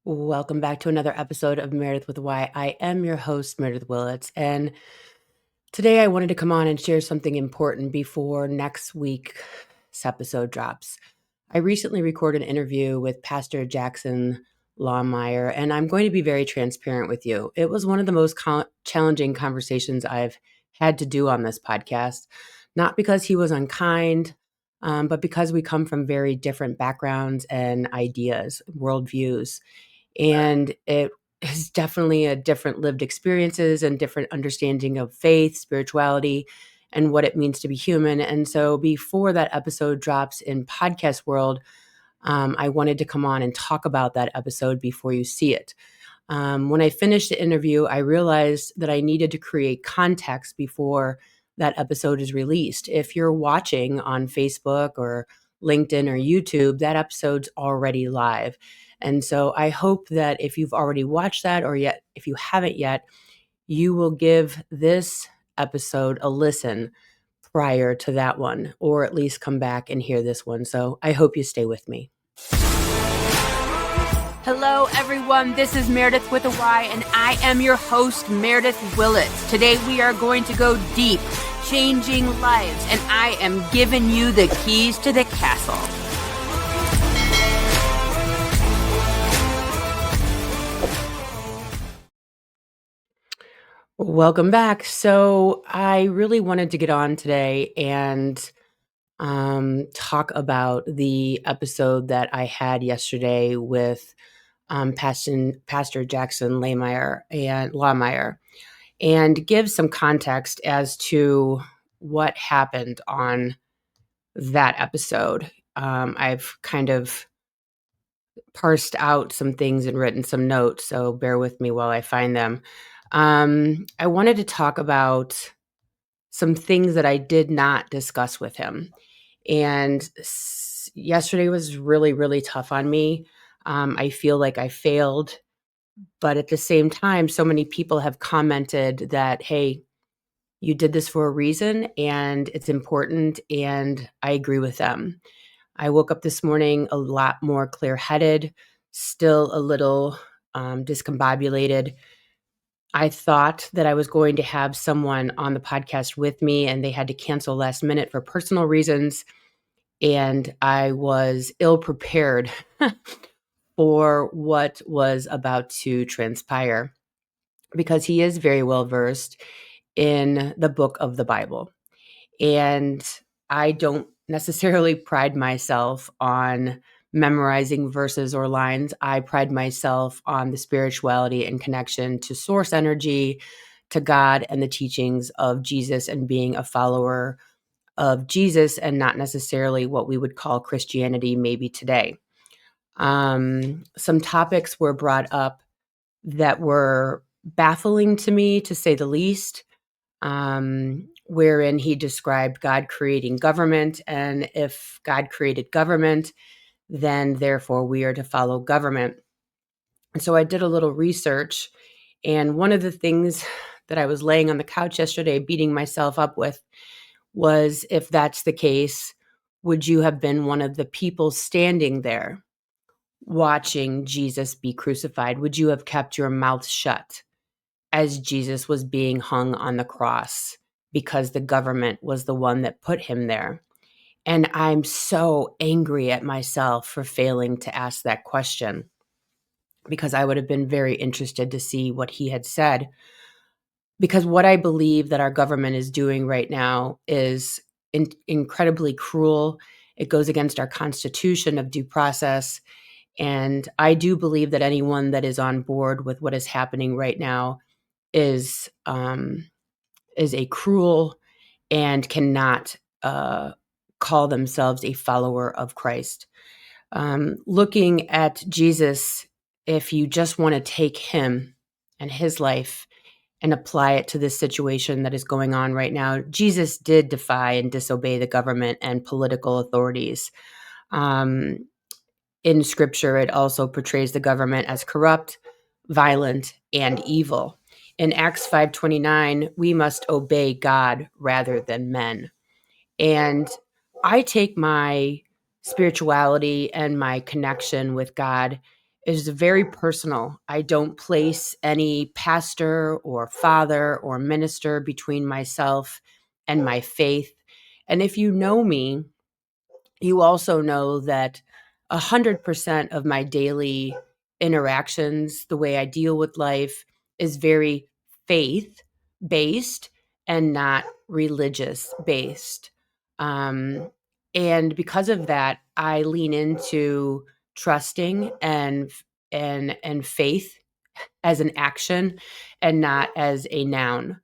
Welcome back to another episode of Meredyth with Why. I am your host, Meredyth Willits, and today I wanted to come on and share something important before next week's episode drops. I recently recorded an interview with PastorJackson Lahmeyer, and I'm going to be very transparent with you. It was one of the most challenging conversations I've had to do on this podcast, not because he was unkind, but because we come from very different backgrounds and ideas, worldviews. And it is definitely a different lived experiences and different understanding of faith, spirituality, and what it means to be human. And so before that episode drops in podcast world, I wanted to come on and talk about that episode before you see it. When I finished the interview, I realized that I needed to create context before that episode is released. If you're watching on Facebook or LinkedIn or YouTube, that episode's already live. And so I hope that if you've already watched that or yet if you haven't yet, you will give this episode a listen prior to that one, or at least come back and hear this one. So I hope you stay with me. Hello, everyone. This is Meredyth with a Y, and I am your host, Meredyth Willits. Today, we are going to go deep, changing lives, and I am giving you the keys to the castle. Welcome back. So I really wanted to get on today and talk about the episode that I had yesterday with PastorJackson Lahmeyer, and give some context as to what happened on that episode. I've kind of parsed out some things and written some notes, so bear with me while I find them. I wanted to talk about some things that I did not discuss with him. And yesterday was really, really tough on me. I feel like I failed, but at the same time, so many people have commented that, hey, you did this for a reason and it's important. And I agree with them. I woke up this morning a lot more clear-headed, still a little discombobulated. I thought that I was going to have someone on the podcast with me, and they had to cancel last minute for personal reasons. And I was ill prepared for what was about to transpire, because he is very well versed in the book of the Bible. And I don't necessarily pride myself on memorizing verses or lines. I pride myself on the spirituality and connection to source energy, to God, and the teachings of Jesus, and being a follower of Jesus, and not necessarily what we would call Christianity maybe today. Some topics were brought up that were baffling to me, to say the least, wherein he described God creating government. And if God created government, then therefore we are to follow government. And so I did a little research. And one of the things that I was laying on the couch yesterday, beating myself up with, was, if that's the case, would you have been one of the people standing there watching Jesus be crucified? Would you have kept your mouth shut as Jesus was being hung on the cross, because the government was the one that put him there? And I'm so angry at myself for failing to ask that question, because I would have been very interested to see what he had said. Because what I believe that our government is doing right now is incredibly cruel. It goes against our Constitution of due process. And I do believe that anyone that is on board with what is happening right now is a cruel and cannot call themselves a follower of Christ. Looking at Jesus, if you just want to take him and his life and apply it to this situation that is going on right now, Jesus did defy and disobey the government and political authorities. In Scripture, it also portrays the government as corrupt, violent, and evil. In Acts 5:29, we must obey God rather than men. And I take my spirituality and my connection with God is very personal. I don't place any pastor or father or minister between myself and my faith. And if you know me, you also know that 100% of my daily interactions, the way I deal with life, is very faith based and not religious based. Um, and because of that, I lean into trusting and faith as an action and not as a noun.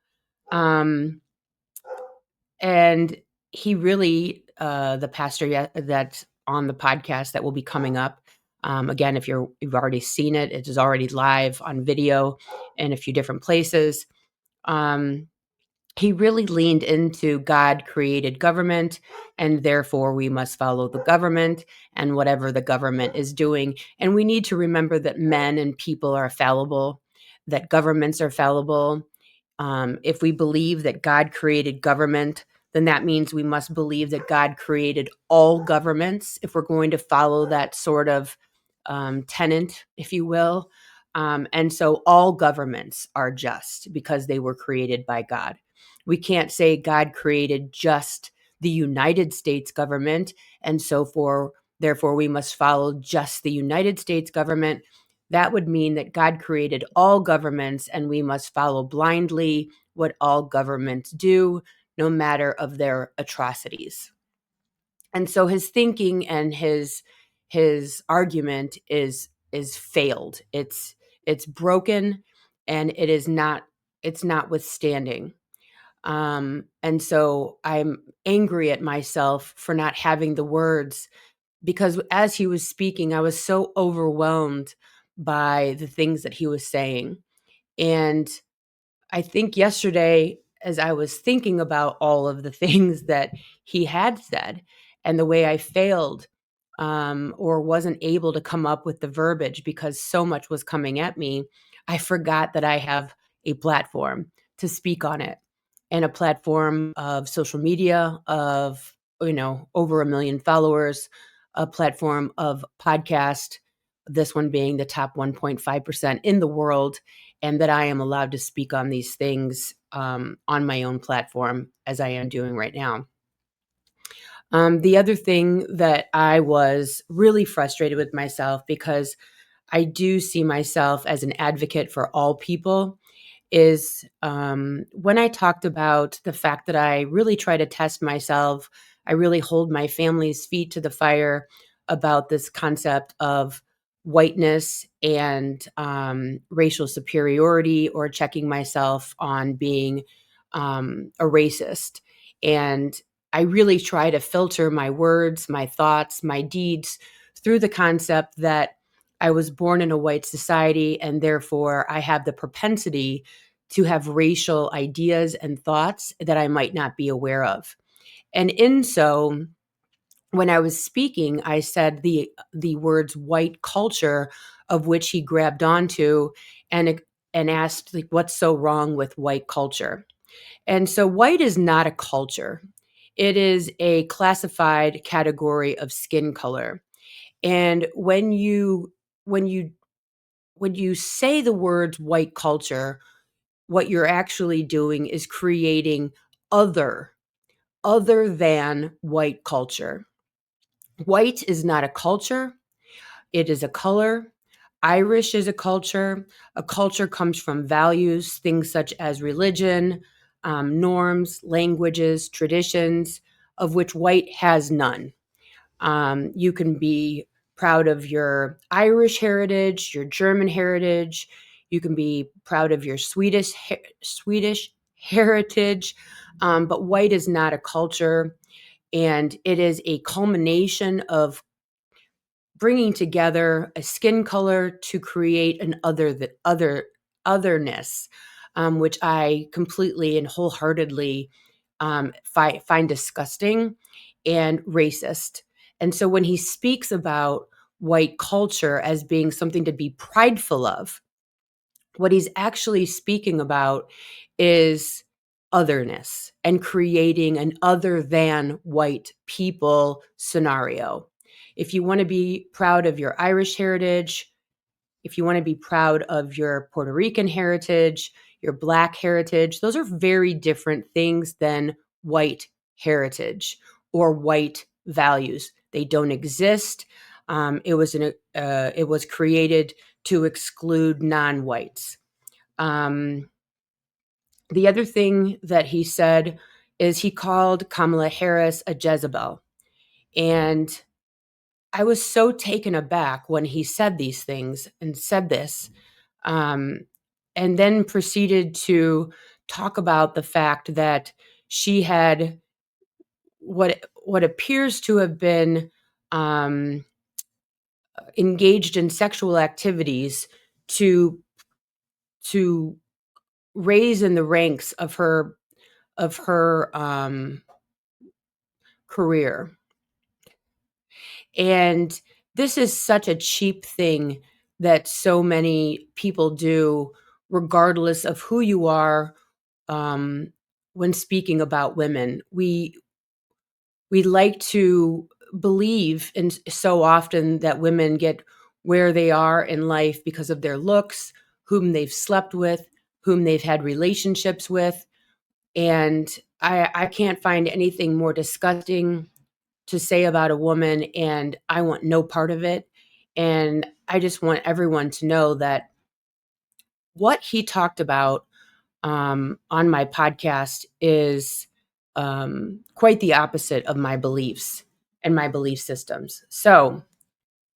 Um, and he really, the pastor that's on the podcast that will be coming up. Again, if you've already seen it, it is already live on video in a few different places. Um, he really leaned into God created government, and therefore we must follow the government and whatever the government is doing. And we need to remember that men and people are fallible, that governments are fallible. If we believe that God created government, then that means we must believe that God created all governments if we're going to follow that sort of tenant, if you will. And so all governments are just because they were created by God. We can't say God created just the United States government, and therefore we must follow just the United States government. That would mean that God created all governments and we must follow blindly what all governments do, no matter of their atrocities. And so his thinking and his argument is failed. It's broken, and it's not withstanding. And so I'm angry at myself for not having the words, because as he was speaking, I was so overwhelmed by the things that he was saying. And I think yesterday, as I was thinking about all of the things that he had said and the way I failed, or wasn't able to come up with the verbiage because so much was coming at me, I forgot that I have a platform to speak on it, and a platform of social media of, over 1 million followers, a platform of podcast, this one being the top 1.5% in the world, and that I am allowed to speak on these things on my own platform as I am doing right now. The other thing that I was really frustrated with myself, because I do see myself as an advocate for all people, is when I talked about the fact that I really try to test myself. I really hold my family's feet to the fire about this concept of whiteness and racial superiority, or checking myself on being a racist. And I really try to filter my words, my thoughts, my deeds through the concept that I was born in a white society, and therefore I have the propensity to have racial ideas and thoughts that I might not be aware of. And in so, when I was speaking, I said the words white culture, of which he grabbed onto and asked, like, what's so wrong with white culture? And so white is not a culture. It is a classified category of skin color. And when you say the words white culture, what you're actually doing is creating other other than white culture. White is not a culture, it is a color. Irish is a culture. A culture comes from values, things such as religion, norms, languages, traditions, of which white has none. You can be proud of your Irish heritage, your German heritage. You can be proud of your Swedish heritage, but white is not a culture, and it is a culmination of bringing together a skin color to create an otherness, which I completely and wholeheartedly find disgusting and racist. And so when he speaks about white culture as being something to be prideful of, what he's actually speaking about is otherness and creating an other than white people scenario. If you want to be proud of your Irish heritage, if you want to be proud of your Puerto Rican heritage, your Black heritage, those are very different things than white heritage or white values. They don't exist. It was created to exclude non-whites. The other thing that he said is he called Kamala Harris a Jezebel. And I was so taken aback when he said these things and said this, and then proceeded to talk about the fact that she had what appears to have been engaged in sexual activities to raise in the ranks of her career. And this is such a cheap thing that so many people do, regardless of who you are. When speaking about women, we like to believe, and so often, that women get where they are in life because of their looks, whom they've slept with, whom they've had relationships with. And I can't find anything more disgusting to say about a woman, and I want no part of it. And I just want everyone to know that what he talked about on my podcast is quite the opposite of my beliefs and my belief systems. So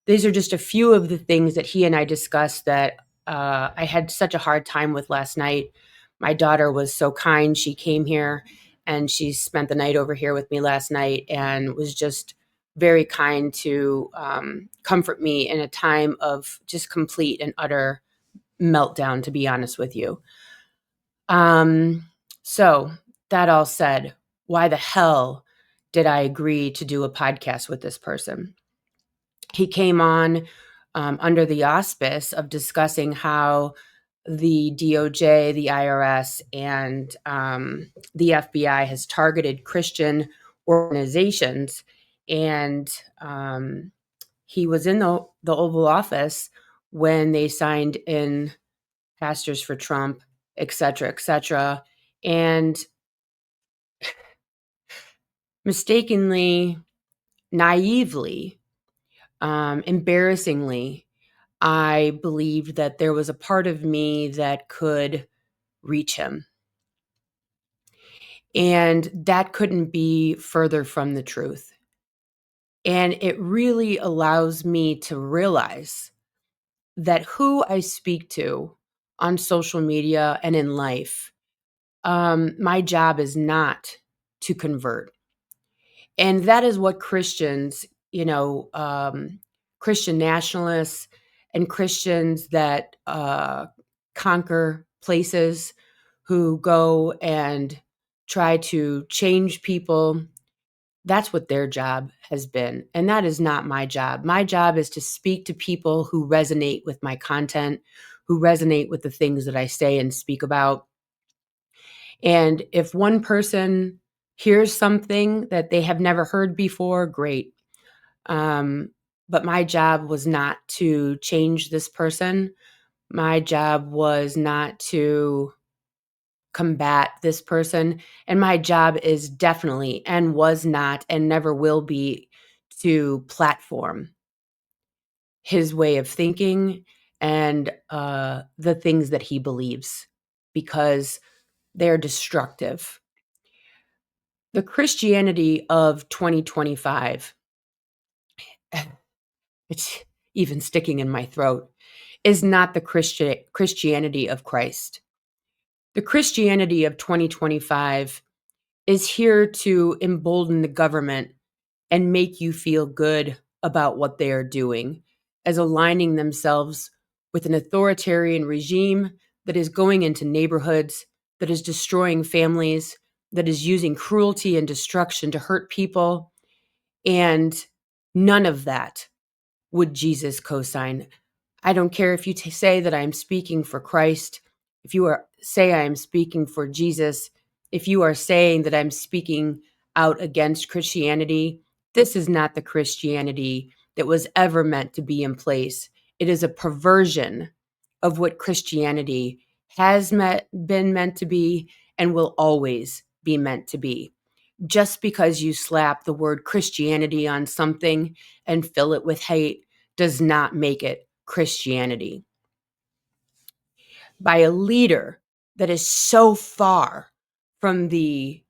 these are just a few of the things that he and I discussed that I had such a hard time with last night. My daughter was so kind. She came here and she spent the night over here with me last night and was just very kind to comfort me in a time of just complete and utter meltdown, to be honest with you. So that all said, why the hell did I agree to do a podcast with this person? He came on under the auspice of discussing how the DOJ, the IRS, and the FBI has targeted Christian organizations. And he was in the Oval Office when they signed in Pastors for Trump, et cetera, and mistakenly, naively, embarrassingly, I believed that there was a part of me that could reach him. And that couldn't be further from the truth. And it really allows me to realize that who I speak to on social media and in life, my job is not to convert. And that is what Christians, Christian nationalists and Christians that conquer places, who go and try to change people, that's what their job has been. And that is not my job. My job is to speak to people who resonate with my content, who resonate with the things that I say and speak about. And if one person hears something that they have never heard before, great. But my job was not to change this person. My job was not to combat this person. And my job is definitely, and was not, and never will be, to platform his way of thinking and the things that he believes, because they're destructive. The Christianity of 2025, it's even sticking in my throat, is not the Christianity of Christ. The Christianity of 2025 is here to embolden the government and make you feel good about what they are doing, as aligning themselves with an authoritarian regime that is going into neighborhoods, that is destroying families, that is using cruelty and destruction to hurt people. And none of that would Jesus co-sign. I don't care if you say that I'm speaking for Christ, if you say I am speaking for Jesus, if you are saying that I'm speaking out against Christianity. This is not the Christianity that was ever meant to be in place It is a perversion of what Christianity has been meant to be and will always be meant to be. Just because you slap the word Christianity on something and fill it with hate does not make it Christianity. By a leader that is so far from the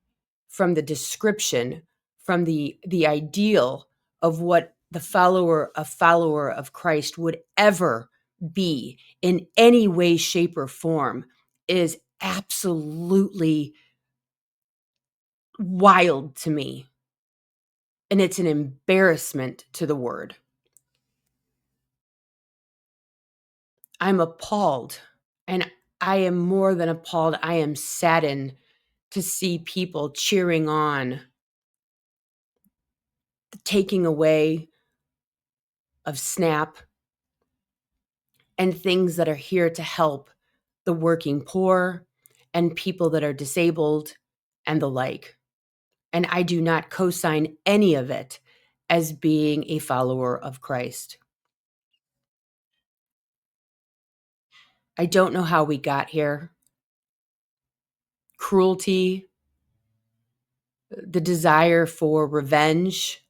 description, from the ideal of what a follower of Christ would ever be in any way, shape, or form, is absolutely wild to me. And it's an embarrassment to the word. I'm appalled. And I am more than appalled. I am saddened to see people cheering on the taking away of SNAP and things that are here to help the working poor and people that are disabled and the like. And I do not co-sign any of it as being a follower of Christ. I don't know how we got here. Cruelty, the desire for revenge,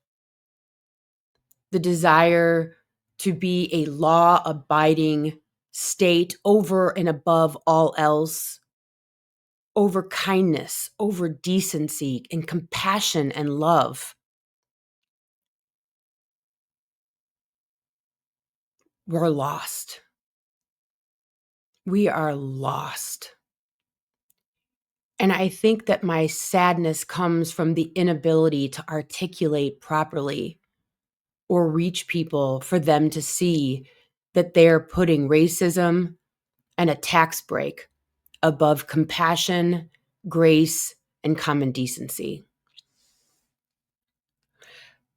the desire to be a law-abiding state over and above all else, over kindness, over decency and compassion and love. We're lost. We are lost. And I think that my sadness comes from the inability to articulate properly or reach people for them to see that they're putting racism and a tax break above compassion, grace, and common decency.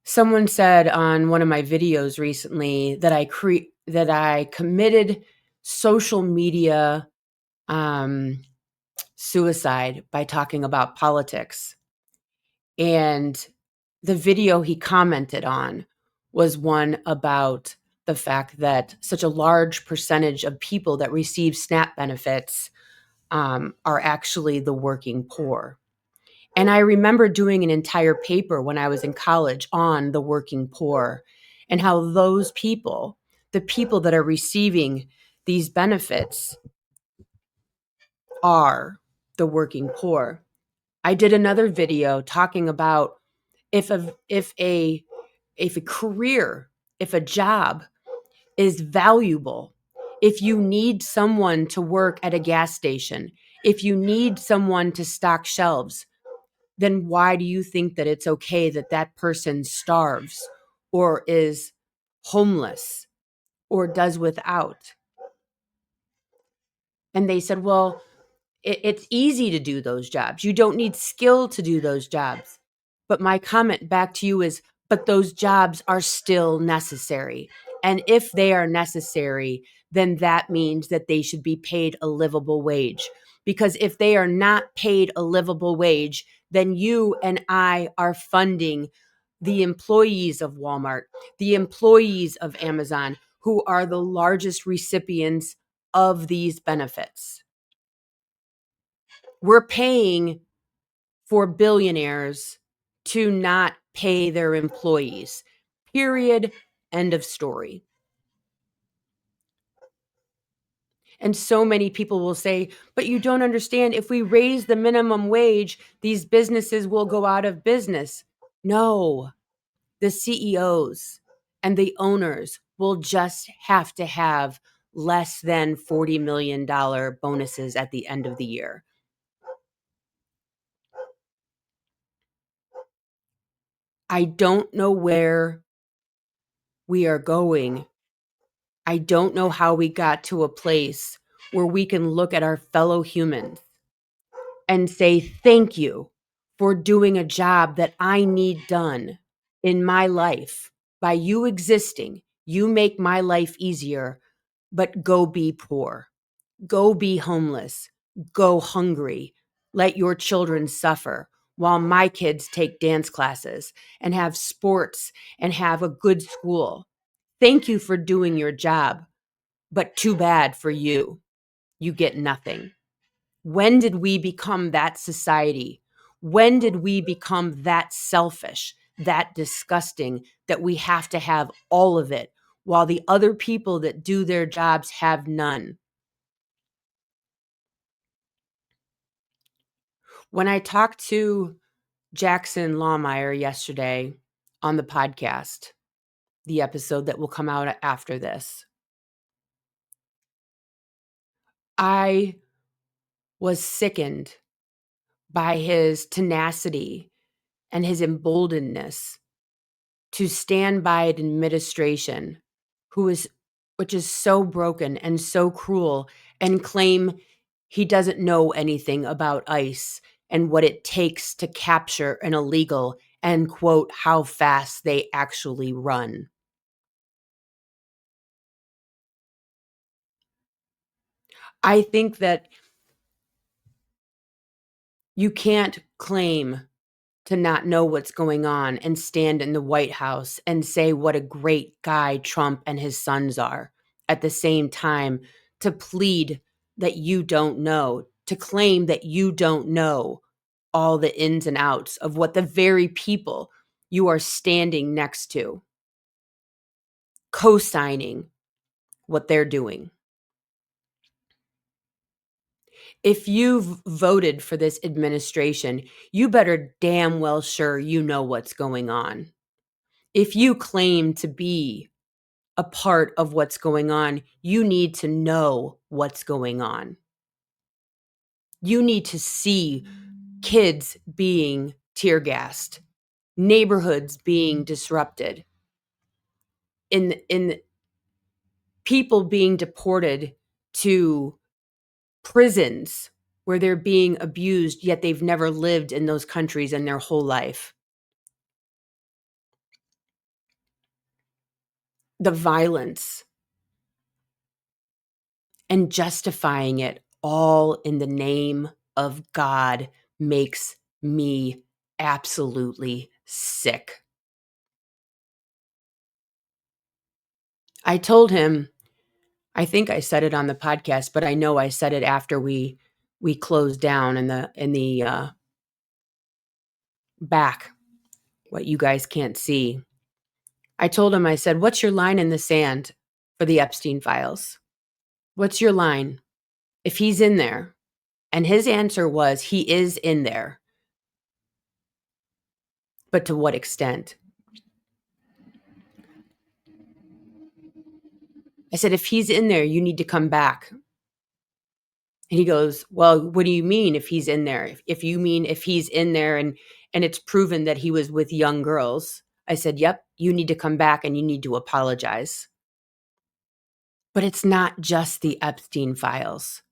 Someone said on one of my videos recently that I committed social media suicide by talking about politics. And the video he commented on was one about the fact that such a large percentage of people that receive SNAP benefits are actually the working poor. And I remember doing an entire paper when I was in college on the working poor and how those people, the people that are receiving these benefits, are the working poor. I did another video talking about if a career, if a job is valuable, if you need someone to work at a gas station, if you need someone to stock shelves, then why do you think that it's okay that that person starves or is homeless or does without? And they said, well, it's easy to do those jobs. You don't need skill to do those jobs. But my comment back to you is, but those jobs are still necessary. And if they are necessary, then that means that they should be paid a livable wage. Because if they are not paid a livable wage, then you and I are funding the employees of Walmart, the employees of Amazon, who are the largest recipients of these benefits. We're paying for billionaires to not pay their employees. Period. End of story. And so many people will say, but you don't understand. If we raise the minimum wage, these businesses will go out of business. No, the CEOs and the owners will just have to have less than $40 million bonuses at the end of the year. I don't know where we are going. I don't know how we got to a place where we can look at our fellow humans and say, thank you for doing a job that I need done in my life. By you existing, you make my life easier, but go be poor, go be homeless, go hungry, let your children suffer while my kids take dance classes and have sports and have a good school. Thank you for doing your job, but too bad for you. You get nothing. When did we become that society? When did we become that selfish, that disgusting, that we have to have all of it while the other people that do their jobs have none? When I talked to Jackson Lahmeyer yesterday on the podcast, the episode that will come out after this, I was sickened by his tenacity and his emboldenedness to stand by an administration which is so broken and so cruel, and claim he doesn't know anything about ICE and what it takes to capture an illegal, and quote, how fast they actually run. I think that you can't claim to not know what's going on and stand in the White House and say what a great guy Trump and his sons are, at the same time to plead that you don't know, to claim that you don't know all the ins and outs of what the very people you are standing next to, co-signing what they're doing. If you've voted for this administration, you better damn well sure you know what's going on. If you claim to be a part of what's going on, you need to know what's going on. You need to see kids being tear gassed, neighborhoods being disrupted, in people being deported to prisons where they're being abused, yet they've never lived in those countries in their whole life. The violence and justifying it all in the name of God makes me absolutely sick. I told him, I think I said it on the podcast, but I know I said it after we closed down in the back, what you guys can't see. I told him, I said, "What's your line in the sand for the Epstein files? What's your line if he's in there?" And his answer was, he is in there, but to what extent? I said, "If he's in there, you need to come back." And he goes, "Well, what do you mean if he's in there? If you mean if he's in there and it's proven that he was with young girls." I said, "Yep, you need to come back and you need to apologize." But it's not just the Epstein files.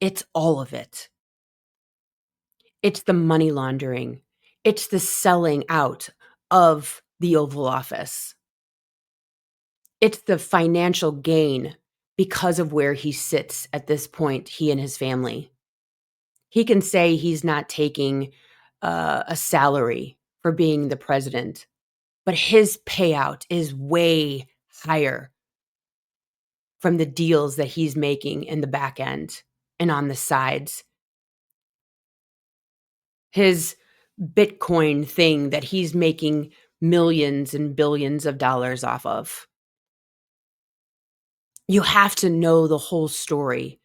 It's all of it. It's the money laundering. It's the selling out of the Oval Office. It's the financial gain because of where he sits at this point, he and his family. He can say he's not taking a salary for being the president, but his payout is way higher from the deals that he's making in the back end and on the sides. His Bitcoin thing that he's making millions and billions of dollars off of. You have to know the whole story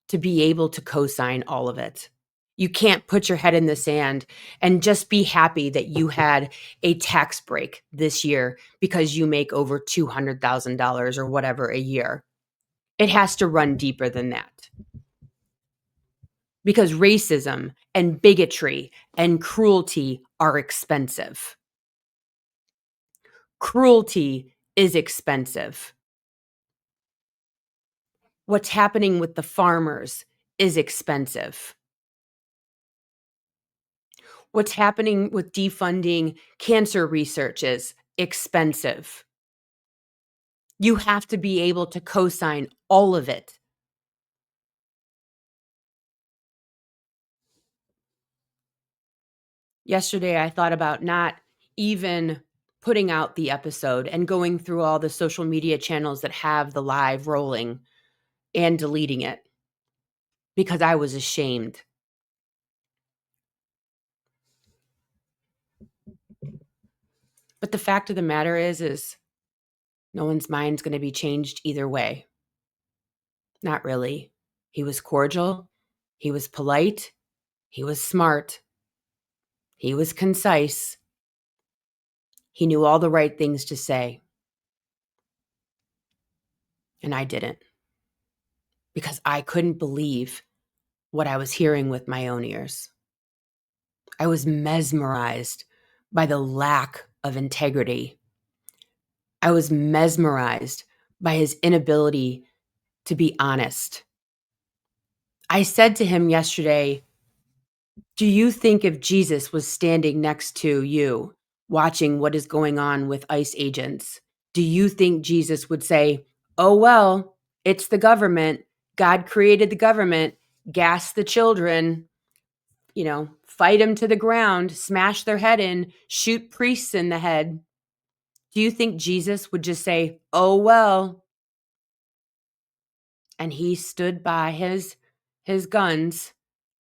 to be able to co-sign all of it. You can't put your head in the sand and just be happy that you had a tax break this year because you make over $200,000 or whatever a year. It has to run deeper than that. Because racism and bigotry and cruelty are expensive. Cruelty is expensive. What's happening with the farmers is expensive. What's happening with defunding cancer research is expensive. You have to be able to co-sign all of it. Yesterday, I thought about not even putting out the episode and going through all the social media channels that have the live rolling and deleting it because I was ashamed. But the fact of the matter is no one's mind's going to be changed either way. Not really. He was cordial. He was polite. He was smart. He was concise. He knew all the right things to say. And I didn't, because I couldn't believe what I was hearing with my own ears. I was mesmerized by the lack of integrity. I was mesmerized by his inability to be honest. I said to him yesterday, do you think if Jesus was standing next to you, watching what is going on with ICE agents, do you think Jesus would say, oh, well, it's the government. God created the government, gas the children, fight them to the ground, smash their head in, shoot priests in the head. Do you think Jesus would just say, oh, well? And he stood by his guns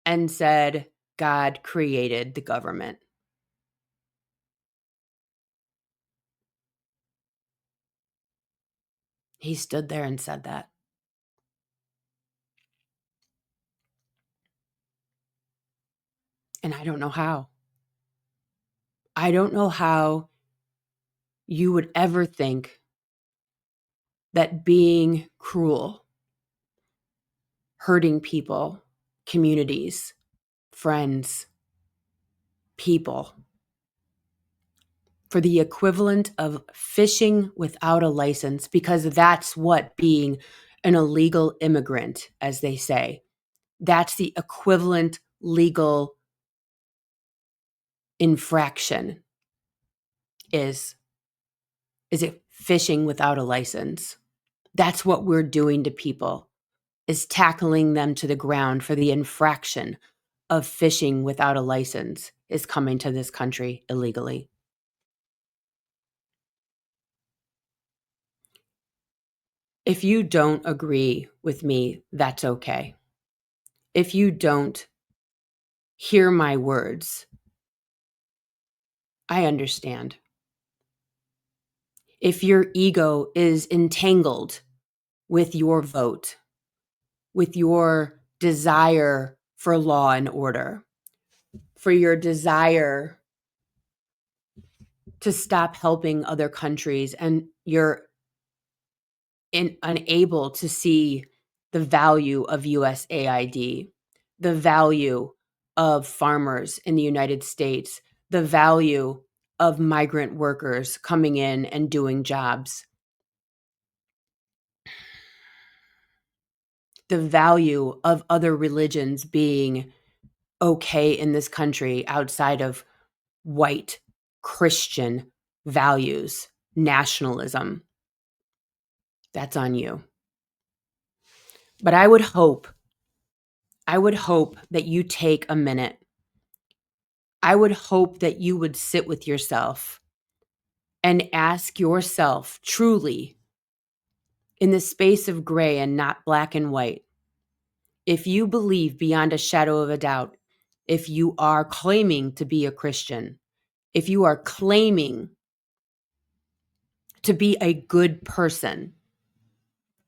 and said, God created the government. He stood there and said that. And I don't know how. I don't know how you would ever think that being cruel, hurting people, communities, friends, people, for the equivalent of fishing without a license, because that's what being an illegal immigrant, as they say, that's the equivalent legal infraction is it fishing without a license. That's what we're doing to people, is tackling them to the ground for the infraction of fishing without a license, is coming to this country illegally. If you don't agree with me, that's okay. If you don't hear my words, I understand. If your ego is entangled with your vote, with your desire for law and order, for your desire to stop helping other countries, and you're unable to see the value of USAID, the value of farmers in the United States, the value of migrant workers coming in and doing jobs, the value of other religions being okay in this country outside of white Christian values, nationalism. That's on you. But I would hope that you take a minute. I would hope that you would sit with yourself and ask yourself truly, in the space of gray and not black and white, if you believe beyond a shadow of a doubt, if you are claiming to be a Christian, if you are claiming to be a good person,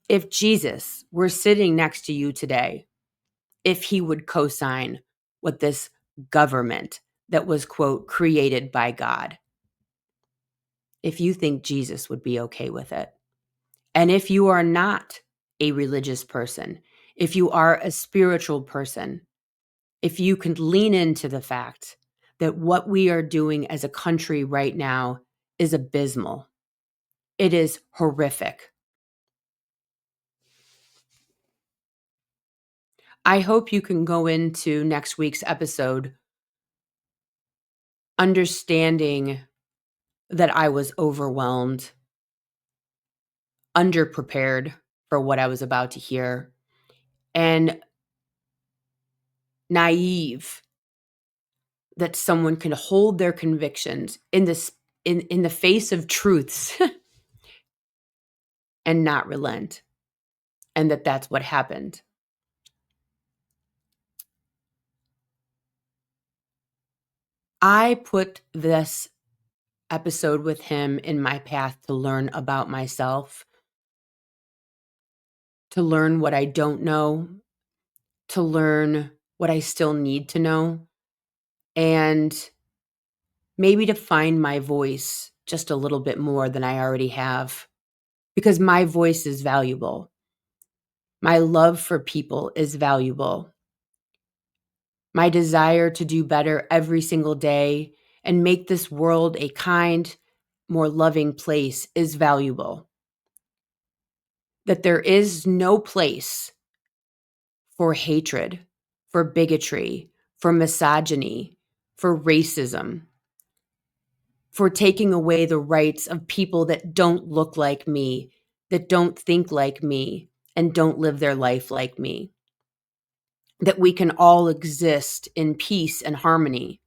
if Jesus were sitting next to you today, if he would co-sign with this government that was, quote, created by God, if you think Jesus would be okay with it. And if you are not a religious person, if you are a spiritual person, if you can lean into the fact that what we are doing as a country right now is abysmal, it is horrific. I hope you can go into next week's episode understanding that I was overwhelmed, underprepared for what I was about to hear, and naive that someone can hold their convictions in this in the face of truths and not relent. And that's what happened. I put this episode with him in my path to learn about myself, to learn what I don't know, to learn what I still need to know, and maybe to find my voice just a little bit more than I already have, because my voice is valuable. My love for people is valuable. My desire to do better every single day and make this world a kind, more loving place is valuable. That there is no place for hatred, for bigotry, for misogyny, for racism, for taking away the rights of people that don't look like me, that don't think like me, and don't live their life like me. That we can all exist in peace and harmony,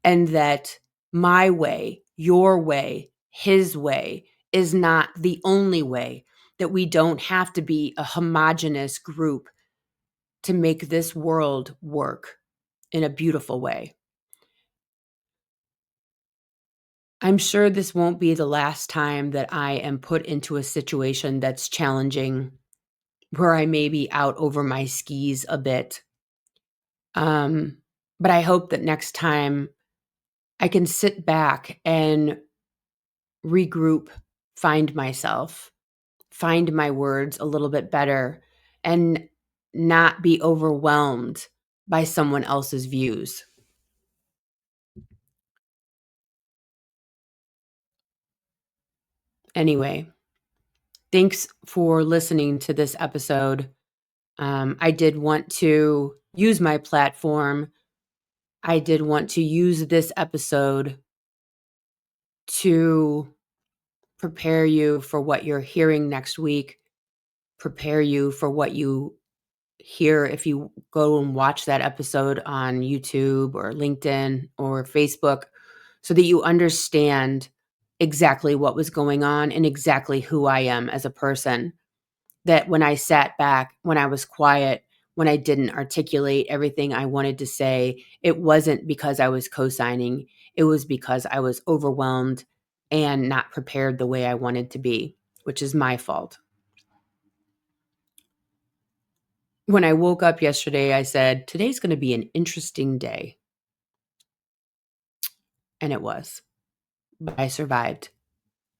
and that my way, your way, his way is not the only way, that we don't have to be a homogenous group to make this world work in a beautiful way. I'm sure this won't be the last time that I am put into a situation that's challenging, where I may be out over my skis a bit. But I hope that next time I can sit back and regroup, find myself, find my words a little bit better, and not be overwhelmed by someone else's views. Anyway, thanks for listening to this episode. I did want to use my platform. I did want to use this episode to prepare you for what you're hearing next week, prepare you for what you hear if you go and watch that episode on YouTube or LinkedIn or Facebook, so that you understand exactly what was going on and exactly who I am as a person. That when I sat back, when I was quiet, when I didn't articulate everything I wanted to say, it wasn't because I was co-signing. It was because I was overwhelmed and not prepared the way I wanted to be, which is my fault. When I woke up yesterday, I said, today's going to be an interesting day. And it was. But I survived.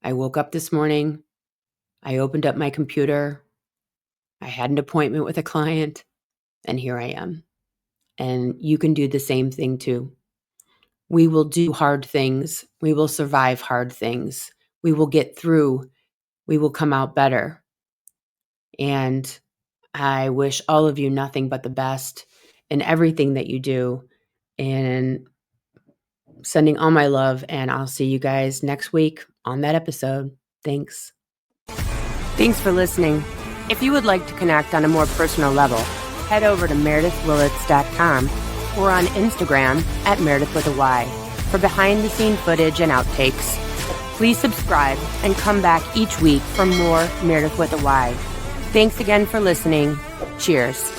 I woke up this morning. I opened up my computer. I had an appointment with a client. And here I am. And you can do the same thing too. We will do hard things. We will survive hard things. We will get through. We will come out better. And I wish all of you nothing but the best in everything that you do. And sending all my love, and I'll see you guys next week on that episode. Thanks. Thanks for listening. If you would like to connect on a more personal level, head over to meredythwillits.com or on Instagram at Meredyth with a Y for behind-the-scene footage and outtakes. Please subscribe and come back each week for more Meredyth with a Y. Thanks again for listening. Cheers.